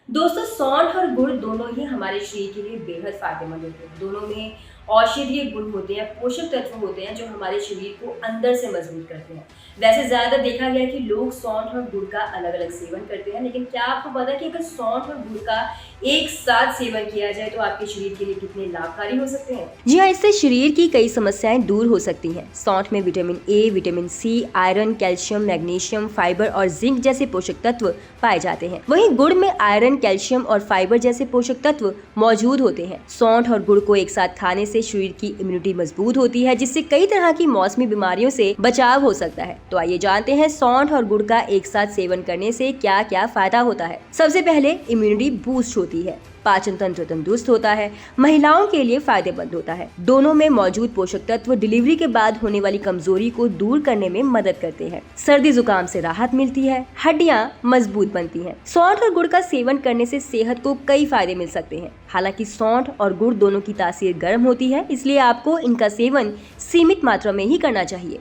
दोस्तों सौंठ और गुड़ दोनों ही हमारे शरीर के लिए बेहद फायदेमंद होते हैं। दोनों में औषधीय गुण होते हैं, पोषक तत्व होते हैं जो हमारे शरीर को अंदर से मजबूत करते हैं। वैसे ज़्यादातर देखा गया है कि लोग सौंठ और गुड़ का अलग-अलग सेवन करते हैं, लेकिन क्या आपको पता है कि अगर सौंठ और गुड़ का एक साथ सेवन किया जाए तो आपके शरीर के लिए कितने लाभकारी हो सकते हैं? जी हाँ, इससे शरीर की कई समस्याएं दूर हो सकती हैं। सौंठ में vitamin A, vitamin C, iron, calcium, magnesium, fibre और जिंक जैसे पोषक तत्व पाए जाते हैं। वहीं गुड़ में आयरन, कैल्शियम और फाइबर जैसे पोषक तत्व मौजूद होते हैं। सौंठ और गुड़ को एक साथ खाने से शरीर की इम्यूनिटी मजबूत होती है, जिससे कई तरह की मौसमी बीमारियों से बचाव हो सकता है। तो आइए जानते हैं सौंठ और गुड़ का एक साथ सेवन करने से क्या क्या फायदा होता है। सबसे पहले इम्यूनिटी बूस्ट होती है, पाचन तंत्र तंदुरुस्त होता है, महिलाओं के लिए फायदेमंद होता है। दोनों में मौजूद पोषक तत्व डिलीवरी के बाद होने वाली कमजोरी को दूर करने में मदद करते हैं। सर्दी जुकाम से राहत मिलती है, हड्डियां मजबूत बनती हैं। सौंठ और गुड़ का सेवन करने से सेहत को कई फायदे मिल सकते हैं। हालांकि सौंठ और गुड़ दोनों की तासीर गर्म होती है, इसलिए आपको इनका सेवन सीमित मात्रा में ही करना चाहिए।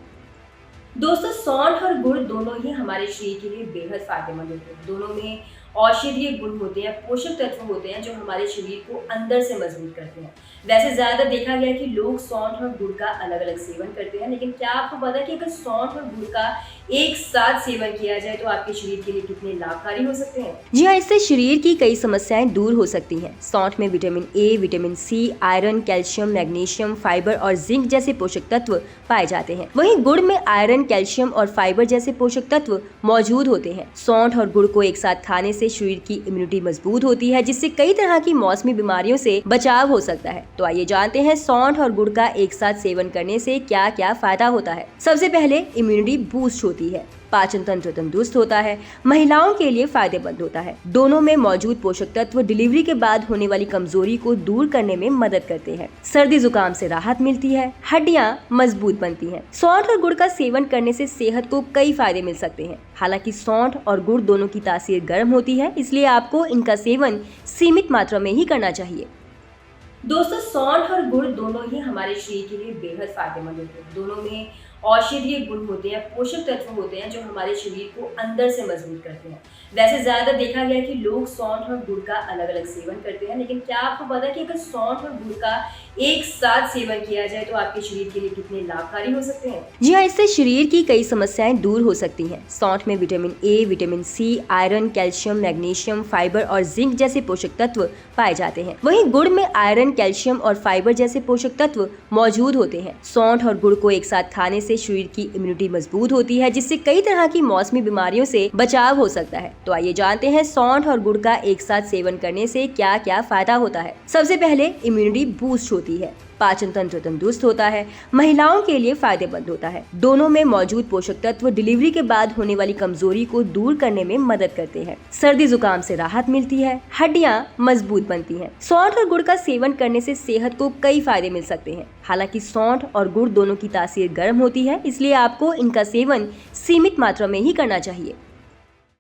दोस्तों सौंठ और गुड़ दोनों ही हमारे शरीर के लिए बेहद फायदेमंद होते हैं। दोनों में औषधीय गुण होते हैं, पोषक तत्व होते हैं जो हमारे शरीर को अंदर से मजबूत करते हैं। वैसे ज़्यादातर देखा गया है कि लोग सौंठ और गुड़ का अलग-अलग सेवन करते हैं, लेकिन क्या आपको पता है कि अगर सौंठ और गुड़ का एक साथ सेवन किया जाए तो आपके शरीर के लिए कितने लाभकारी हो सकते हैं? जी हाँ, इससे शरीर की कई समस्याएं दूर हो सकती हैं। सौंठ में vitamin A, vitamin C, iron, calcium, magnesium, fibre और जिंक जैसे पोषक तत्व पाए जाते हैं। वहीं गुड़ में आयरन, कैल्शियम और फाइबर जैसे पोषक तत्व मौजूद होते हैं। सौंठ और गुड़ को एक साथ खाने से शरीर की इम्यूनिटी मजबूत होती है, जिससे कई तरह की मौसमी बीमारियों से बचाव हो सकता है। तो आइए जानते हैं सौंठ और गुड़ का एक साथ सेवन करने से क्या क्या फायदा होता है। सबसे पहले इम्यूनिटी बूस्ट होती है, पाचन तंत्र तंदुरुस्त होता है, महिलाओं के लिए फायदेमंद होता है। दोनों में मौजूद पोषक तत्व डिलीवरी के बाद होने वाली कमजोरी को दूर करने में मदद करते हैं। सर्दी जुकाम से राहत मिलती है, हड्डियां मजबूत बनती हैं। सौंठ और गुड़ का सेवन करने से सेहत को कई फायदे मिल सकते हैं। हालांकि सौंठ और गुड़ दोनों की तासीर गर्म होती है, इसलिए आपको इनका सेवन सीमित मात्रा में ही करना चाहिए। दोस्तों सौंठ और गुड़ दोनों ही हमारे शरीर के लिए बेहद फायदेमंद होते हैं। दोनों में औषधीय गुण होते हैं, पोषक तत्व होते हैं जो हमारे शरीर को अंदर से मजबूत करते हैं। वैसे ज़्यादातर देखा गया है कि लोग सौंठ और गुड़ का अलग-अलग सेवन करते हैं, लेकिन क्या आपको पता है कि अगर सौंठ और गुड़ का एक साथ सेवन किया जाए तो आपके शरीर के लिए कितने लाभकारी हो सकते हैं? जी हाँ, इससे शरीर की कई समस्याएं दूर हो सकती हैं। सौंठ में vitamin A, vitamin C, iron, calcium, magnesium, fibre और जिंक जैसे पोषक तत्व पाए जाते हैं। वहीं गुड़ में आयरन, कैल्शियम और फाइबर जैसे पोषक तत्व मौजूद होते हैं। सौंठ और गुड़ को एक साथ खाने से शरीर की इम्यूनिटी मजबूत होती है, जिससे कई तरह की मौसमी बीमारियों से बचाव हो सकता है। तो आइए जानते हैं सौंठ और गुड़ का एक साथ सेवन करने से क्या क्या फायदा होता है। सबसे पहले इम्यूनिटी बूस्ट होती है, पाचन तंत्र तंदुरुस्त होता है, महिलाओं के लिए फायदेमंद होता है। दोनों में मौजूद पोषक तत्व डिलीवरी के बाद होने वाली कमजोरी को दूर करने में मदद करते हैं। सर्दी जुकाम से राहत मिलती है, हड्डियां मजबूत बनती हैं। सौंठ और गुड़ का सेवन करने से सेहत को कई फायदे मिल सकते हैं। हालांकि सौंठ और गुड़ दोनों की तासीर गर्म होती है, इसलिए आपको इनका सेवन सीमित मात्रा में ही करना चाहिए।